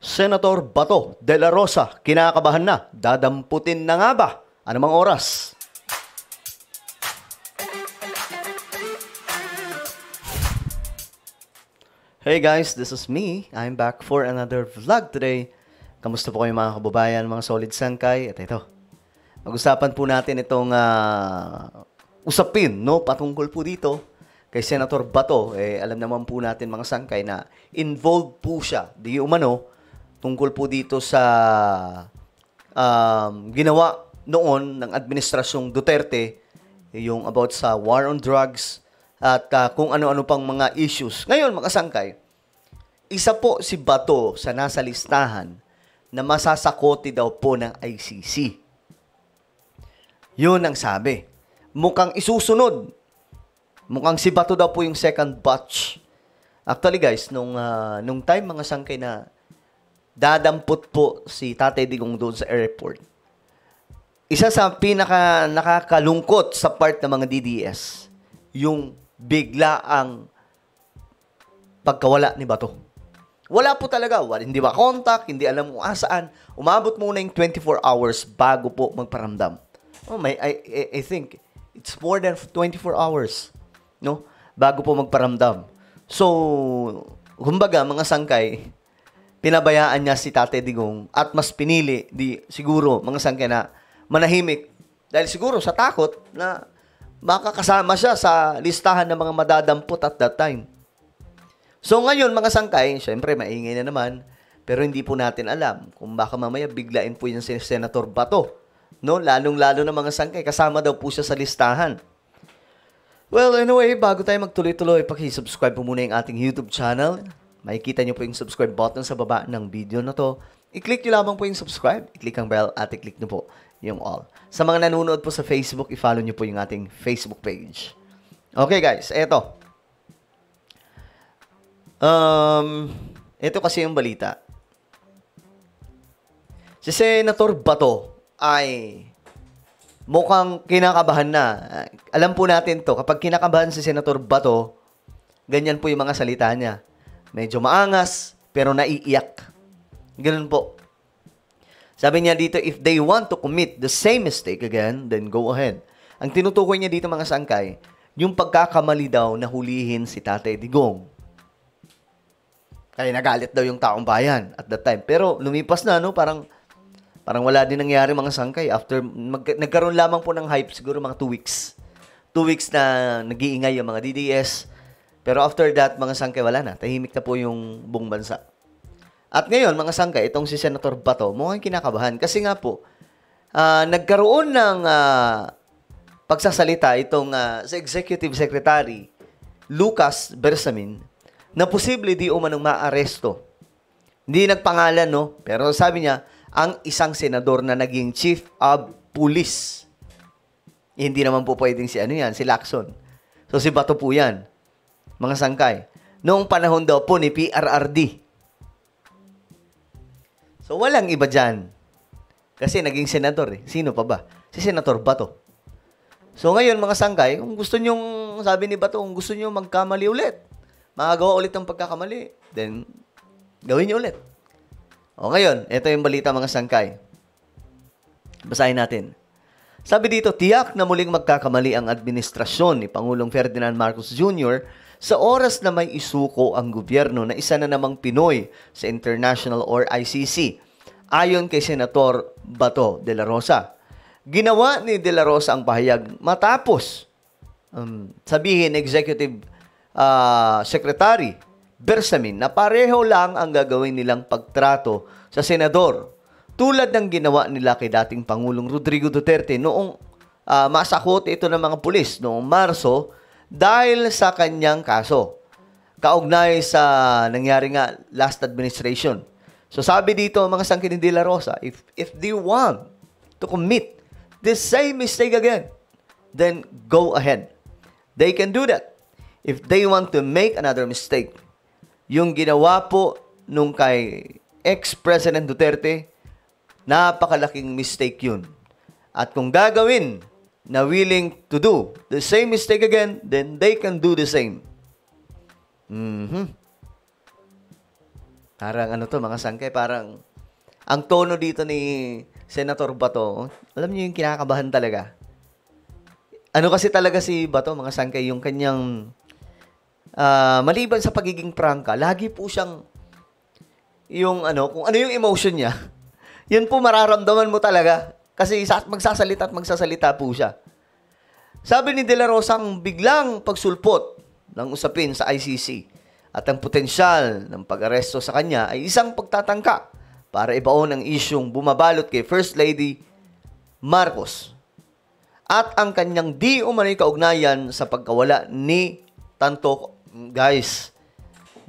Senator Bato de la Rosa, kinakabahan na. Dadamputin na nga ba? Anumang oras? Hey guys, this is me. I'm back for another vlog today. Kamusta po kayo mga kababayan, mga solid sangkay? At ito, mag-usapan po natin itong usapin, no? Patungkol po dito kay Senator Bato. Alam naman po natin mga sangkay na involved po siya, di umano, tungkol po dito sa ginawa noon ng administrasyong Duterte, yung about sa war on drugs at kung ano-ano pang mga issues. Ngayon, mga sangkay, isa po si Bato sa nasa listahan na masasakoti daw po ng ICC. Yun ang sabi. Mukhang isusunod. Mukhang si Bato daw po yung second batch. Actually guys, nung time mga sangkay na dadampot po si Tatay Digong doon sa airport, isa sa pinaka nakakalungkot sa part ng mga DDS, yung bigla ang pagkawala ni Bato. Wala po talaga. Hindi ba contact, hindi alam kung asaan. Umabot muna yung 24 hours bago po magparamdam. I think it's more than 24 hours, no? Bago po magparamdam. So, kumbaga, mga sangkay, pinabayaan niya si Tatay Digong at mas pinili, siguro, mga sangkay na manahimik. Dahil siguro sa takot na baka kasama siya sa listahan ng mga madadampot at that time. So ngayon, mga sangkay, syempre maingay na naman, pero hindi po natin alam kung baka mamaya biglain po yung si Senator Bato. No? Lalong-lalo na mga sangkay, kasama daw po siya sa listahan. Well, anyway, bago tayo magtuloy-tuloy, paki-subscribe po muna yung ating YouTube channel. Makikita nyo po yung subscribe button sa baba ng video na to. I-click nyo lamang po yung subscribe, i-click ang bell, at i-click nyo po yung all. Sa mga nanonood po sa Facebook, i-follow nyo po yung ating Facebook page. Okay guys, eto. Ito kasi yung balita. Si Senator Bato ay mukhang kinakabahan na. Alam po natin to, kapag kinakabahan si Senator Bato, ganyan po yung mga salita niya. Medyo maangas, pero naiiyak. Ganun po. Sabi niya dito, if they want to commit the same mistake again, then go ahead. Ang tinutukoy niya dito mga sangkay, yung pagkakamali daw na hulihin si Tatay Digong. Kaya nagalit daw yung taong bayan at that time. Pero lumipas na, no? Parang wala din nangyari mga sangkay. After, nagkaroon lamang po ng hype siguro mga 2 weeks. 2 weeks na nag-iingay yung mga DDS. Pero after that, mga sangkay, wala na. Tahimik na po yung buong bansa. At ngayon, mga sangkay, itong si Senator Bato, mukhang kinakabahan. Kasi nga po, nagkaroon ng pagsasalita itong sa Executive Secretary, Lucas Bersamin, na posible di umanong maaresto. Hindi nagpangalan, no? Pero sabi niya, ang isang senador na naging Chief of Police. Hindi naman po pwedeng si Lacson. So si Bato po yan. Mga sangkay. Noong panahon daw po ni PRRD. So walang iba dyan. Kasi naging senador eh. Sino pa ba? Si Senator Bato. So ngayon mga sangkay, kung gusto nyong, sabi ni Bato, kung gusto nyo magkamali ulit, makagawa ulit ng pagkakamali, then gawin nyo ulit. O ngayon, ito yung balita mga sangkay. Basahin natin. Sabi dito, tiyak na muling magkakamali ang administrasyon ni Pangulong Ferdinand Marcos Jr. sa oras na may isuko ang gobyerno na isa na namang Pinoy sa International or ICC. Ayon kay Senator Bato de la Rosa. Ginawa ni de la Rosa ang pahayag matapos sabihin Executive Secretary Bersamin na pareho lang ang gagawin nilang pagtrato sa senador tulad ng ginawa nila kay dating Pangulong Rodrigo Duterte noong masakot ito ng mga pulis noong Marso dahil sa kanyang kaso kaugnay sa nangyari nga last administration. So sabi dito mga sangkin de la Rosa, if they want to commit the same mistake again, then go ahead. They can do that. If they want to make another mistake, yung ginawa po nung kay ex-President Duterte, napakalaking mistake yun. At kung gagawin na willing to do the same mistake again, then they can do the same. Parang ano to, mga sangkay, parang ang tono dito ni Senator Bato, alam niyo yung kinakabahan talaga. Ano kasi talaga si Bato, mga sangkay, yung kanyang maliban sa pagiging prangka, lagi po siyang yung ano, kung ano yung emotion niya, yun po mararamdaman mo talaga. Kasi magsasalita at magsasalita po siya. Sabi ni De La Rosa, ang biglang pagsulpot ng usapin sa ICC at ang potensyal ng pag-aresto sa kanya ay isang pagtatangka para ibaon ang isyong bumabalot kay First Lady Marcos at ang kanyang di umano'y kaugnayan sa pagkawala ni Tanto. Guys,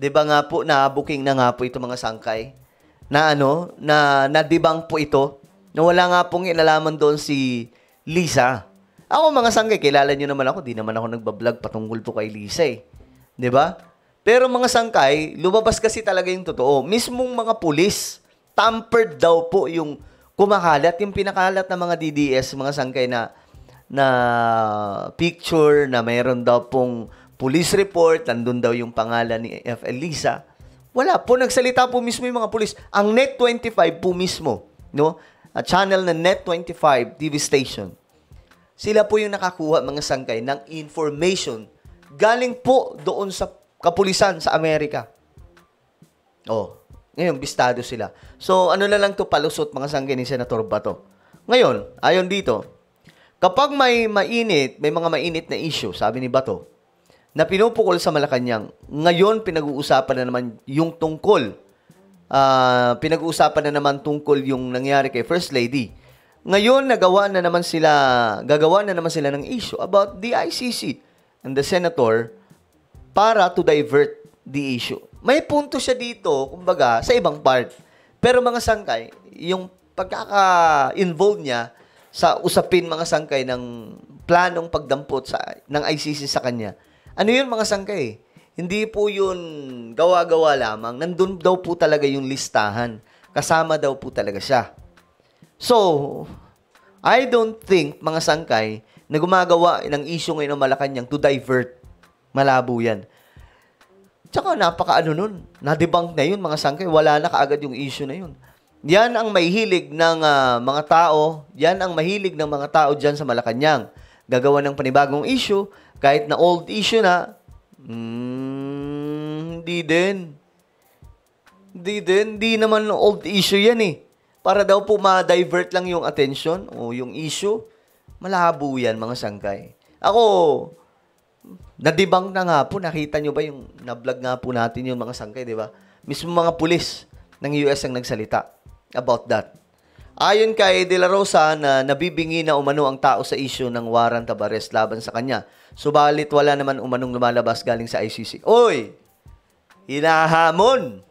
'di ba nga po na booking na nga po ito, mga sangkay, na na-debunk po ito, na wala nga pong inalaman doon si Lisa. Ako, mga sangkay, kilala niyo naman ako, di naman ako nagbablog patungkol po kay Lisa, 'di ba? Pero mga sangkay, lumabas kasi talaga yung totoo. Mismong mga pulis, tampered daw po yung kumakalat, yung pinakalat ng mga DDS, mga sangkay, na picture na mayroon daw pong police report, nandun daw yung pangalan ni FL Lisa. Wala po, nagsalita po mismo yung mga pulis. Ang Net25 po mismo, no? A channel na Net25 TV station. Sila po yung nakakuha, mga sangkay, ng information galing po doon sa kapulisan sa Amerika. Oh, ngayon, bistado sila. So, ano na lang to, palusot, mga sangkay, ni Senator Bato. Ngayon, ayon dito, kapag may mga mainit na issue, sabi ni Bato, na pinupukol sa Malacanang, ngayon pinag-uusapan na naman yung tungkol. Pinag-uusapan na naman tungkol yung nangyari kay First Lady. Ngayon, gagawa na naman sila ng issue about the ICC and the Senator para to divert the issue. May punto siya dito, kumbaga, sa ibang part. Pero mga sangkay, yung pagkaka-involve niya sa usapin, mga sangkay, ng planong pagdampot ng ICC sa kanya, ano yun, mga sangkay? Hindi po yun gawa-gawa lamang. Nandun daw po talaga yung listahan. Kasama daw po talaga siya. So, I don't think, mga sangkay, na gumagawa ng issue ngayon ng Malacanang to divert. Malabo yan. Tsaka napaka-ano nun. Na-debunk na yun, mga sangkay. Wala na kaagad yung issue na yun. Yan ang mahilig ng mga tao. Yan ang mahilig ng mga tao dyan sa Malacanang. Gagawa ng panibagong issue, kahit na old issue na, hindi din. Hindi naman old issue yan eh. Para daw po ma-divert lang yung attention o yung issue. Malabo yan, mga sangkay. Ako, na-debunk na nga po. Nakita nyo ba yung na-vlog nga po natin yung mga sangkay, di ba? Mismo mga pulis ng US ang nagsalita about that. Ayon kay De La Rosa, na nabibingi na umano ang tao sa issue ng warrant of arrest laban sa kanya. Subalit wala naman umanong lumalabas galing sa ICC. Oy! Hinahamon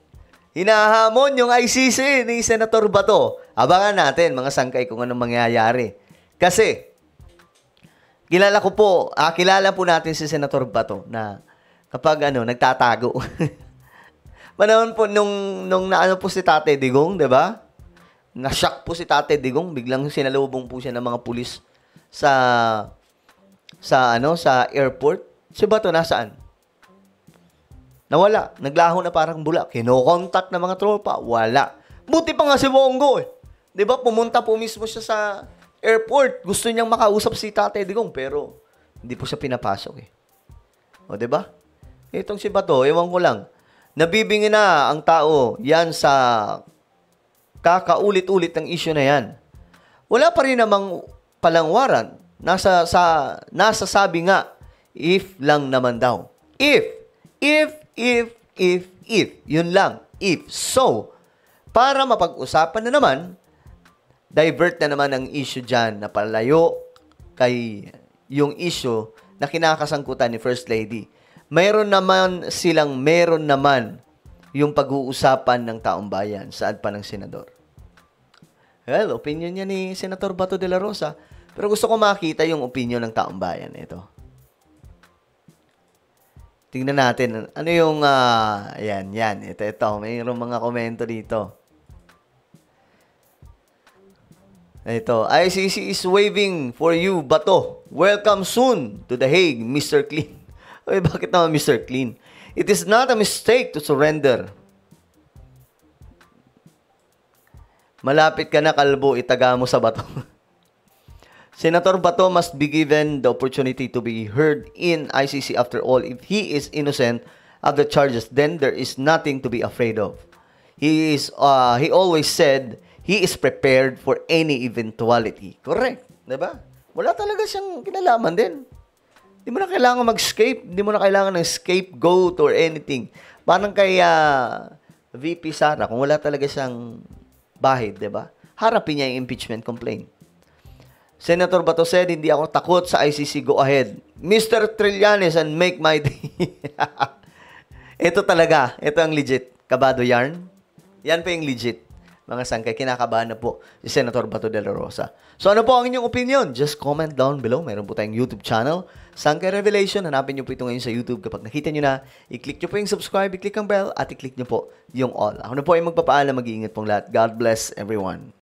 yung ICC ni Senator Bato. Abangan natin, mga sangkay, kung anong mangyayari. Kasi, kilala po natin si Senator Bato na kapag nagtatago. Panahon po nung naano po si Tate Digong, 'di ba? Na-shock po si Tate Digong, biglang sinalubong po siya ng mga pulis sa airport. Si Bato nasaan? Nawala. Naglaho na parang bula. Kino-contact ng mga tropa. Wala. Buti pa nga si Bongo eh. 'Di ba? Pumunta po mismo siya sa airport. Gusto niyang makausap si Tate Digong pero hindi po siya pinapasok eh. O 'di ba? Itong si Bato, ewan ko lang. Nabibingi na ang tao yan sa kakaulit-ulit ng issue na yan. Wala pa rin namang palang warrant. Nasasabi nga, if lang naman daw. If. Yun lang. If. So, para mapag-usapan na naman, divert na naman ang issue dyan na palayo kay yung issue na kinakasangkutan ni First Lady. Meron naman yung pag-uusapan ng taong bayan, saan pa ng senador. Well, opinion niya ni Senator Bato de la Rosa. Pero gusto ko makita yung opinion ng taong bayan. Ito. Tingnan natin. Ano yung, yan. Ito. Mayroong mga komento dito. Ito. ICC is waving for you, Bato. Welcome soon to The Hague, Mr. Clean. Oy, bakit naman Mr. Clean? It is not a mistake to surrender. Malapit ka na, kalbo, itaga mo sa bato. Senator Bato must be given the opportunity to be heard in ICC. After all, if he is innocent of the charges, then there is nothing to be afraid of. He always said he is prepared for any eventuality. Correct, 'di ba? Wala talaga siyang kinalaman din. Hindi mo na kailangan mag-escape, hindi mo na kailangan ng scapegoat or anything. Parang kay VP Sara, kung wala talaga siyang bahid, 'di ba? Harapin niya yung impeachment complaint. Senator Bato said, hindi ako takot sa ICC, go ahead. Mr. Trillanes and make my day. Ito talaga, ito ang legit. Kabado yarn. Yan po yung legit. Mga sangkay, kinakabahan na po si Senator Bato de la Rosa. So ano po ang inyong opinion? Just comment down below. Mayroon po tayong YouTube channel, Sangkay Revelation. Hanapin nyo po ito ngayon sa YouTube. Kapag nakita nyo na, i-click nyo po yung subscribe, i-click ang bell, at i-click nyo po yung all. Ako na po ay magpapaalam, mag-iingat pong lahat. God bless everyone.